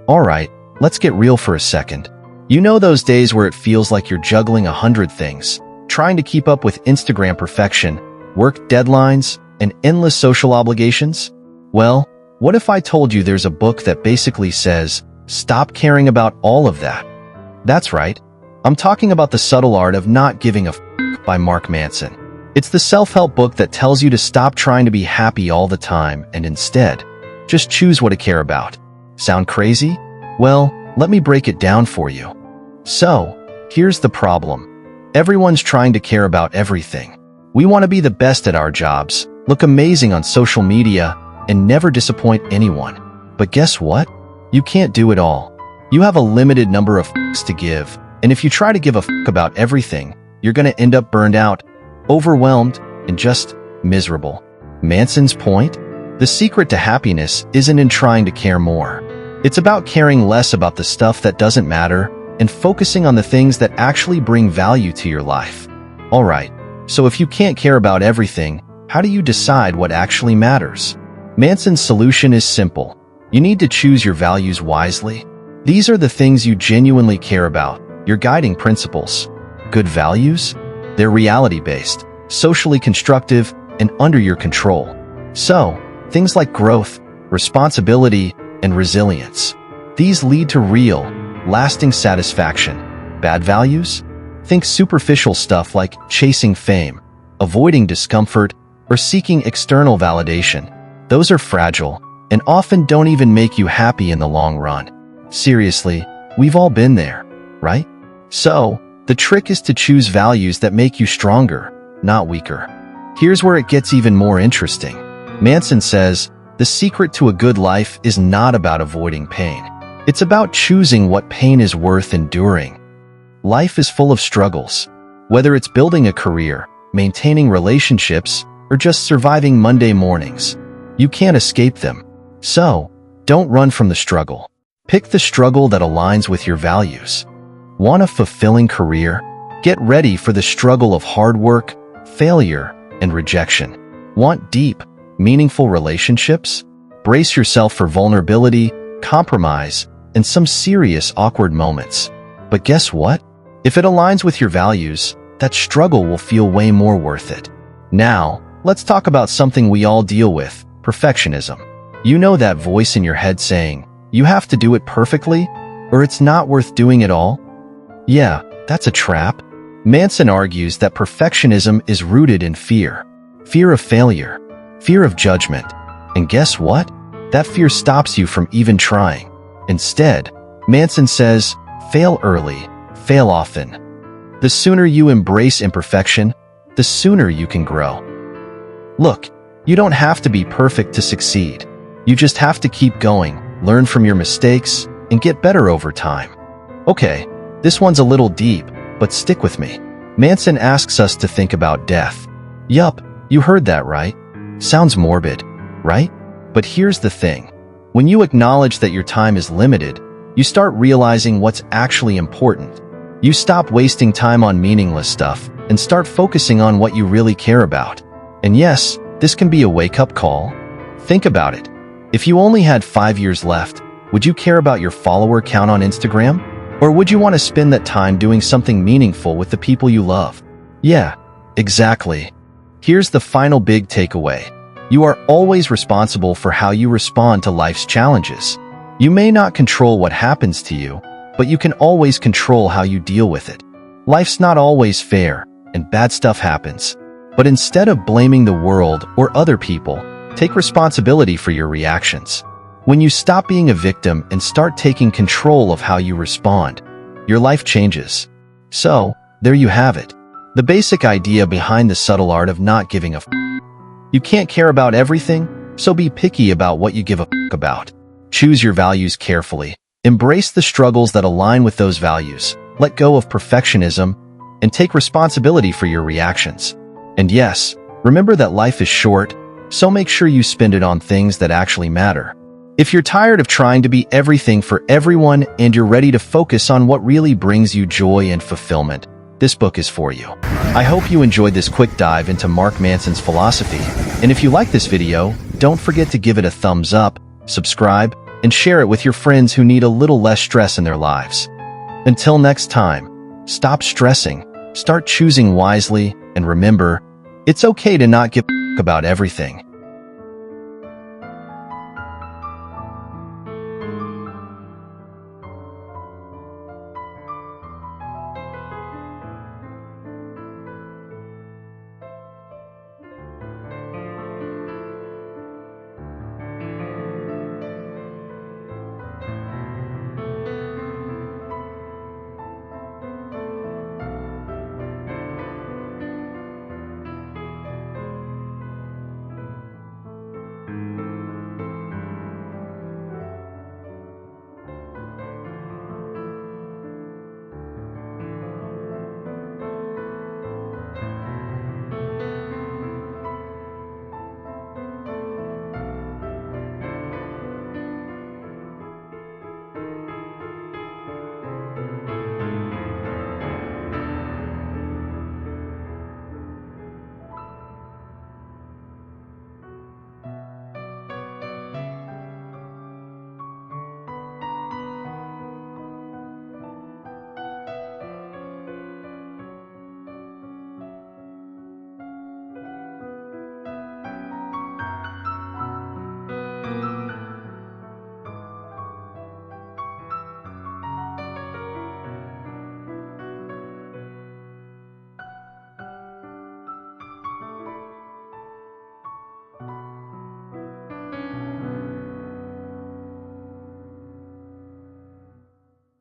Alright, let's get real for a second. You know those days where it feels like you're juggling 100 things, trying to keep up with Instagram perfection, work deadlines, and endless social obligations? Well, what if I told you there's a book that basically says, stop caring about all of that? That's right. I'm talking about The Subtle Art of Not Giving a F*** by Manson. It's the self-help book that tells you to stop trying to be happy all the time and instead, just choose what to care about. Sound crazy? Well, let me break it down for you. So, here's the problem. Everyone's trying to care about everything. We want to be the best at our jobs, look amazing on social media, and never disappoint anyone. But guess what? You can't do it all. You have a limited number of f***s to give, and if you try to give a f*** about everything, you're going to end up burned out, overwhelmed, and just miserable. Manson's point? The secret to happiness isn't in trying to care more. It's about caring less about the stuff that doesn't matter and focusing on the things that actually bring value to your life. Alright, so if you can't care about everything, how do you decide what actually matters? Manson's solution is simple. You need to choose your values wisely. These are the things you genuinely care about, your guiding principles. Good values? They're reality-based, socially constructive, and under your control. So, things like growth, responsibility, and resilience. These lead to real, lasting satisfaction. Bad values? Think superficial stuff like chasing fame, avoiding discomfort, or seeking external validation. Those are fragile and often don't even make you happy in the long run. Seriously, we've all been there, right? So, the trick is to choose values that make you stronger, not weaker. Here's where it gets even more interesting. Manson says, the secret to a good life is not about avoiding pain. It's about choosing what pain is worth enduring. Life is full of struggles. Whether it's building a career, maintaining relationships, or just surviving Monday mornings, you can't escape them. So, don't run from the struggle. Pick the struggle that aligns with your values. Want a fulfilling career? Get ready for the struggle of hard work, failure, and rejection. Want deep, meaningful relationships? Brace yourself for vulnerability, compromise, and some serious awkward moments. But guess what? If it aligns with your values, that struggle will feel way more worth it. Now, let's talk about something we all deal with, perfectionism. You know that voice in your head saying, you have to do it perfectly, or it's not worth doing at all? Yeah, that's a trap. Manson argues that perfectionism is rooted in fear. Fear of failure. Fear of judgment. And guess what? That fear stops you from even trying. Instead, Manson says, fail early, fail often. The sooner you embrace imperfection, the sooner you can grow. Look, you don't have to be perfect to succeed. You just have to keep going, learn from your mistakes, and get better over time. Okay, this one's a little deep, but stick with me. Manson asks us to think about death. Yup, you heard that right. Sounds morbid, right? But here's the thing. When you acknowledge that your time is limited, you start realizing what's actually important. You stop wasting time on meaningless stuff and start focusing on what you really care about. And yes, this can be a wake-up call. Think about it. If you only had 5 years left, would you care about your follower count on Instagram? Or would you want to spend that time doing something meaningful with the people you love? Yeah, exactly. Here's the final big takeaway. You are always responsible for how you respond to life's challenges. You may not control what happens to you, but you can always control how you deal with it. Life's not always fair, and bad stuff happens. But instead of blaming the world or other people, take responsibility for your reactions. When you stop being a victim and start taking control of how you respond, your life changes. So, there you have it. The basic idea behind the subtle art of not giving a f***. You can't care about everything, so be picky about what you give a f*** about. Choose your values carefully. Embrace the struggles that align with those values. Let go of perfectionism, and take responsibility for your reactions. And yes, remember that life is short, so make sure you spend it on things that actually matter. If you're tired of trying to be everything for everyone and you're ready to focus on what really brings you joy and fulfillment, this book is for you. I hope you enjoyed this quick dive into Manson's philosophy, and if you like this video, don't forget to give it a thumbs up, subscribe, and share it with your friends who need a little less stress in their lives. Until next time, stop stressing, start choosing wisely, and remember, it's okay to not give a about everything.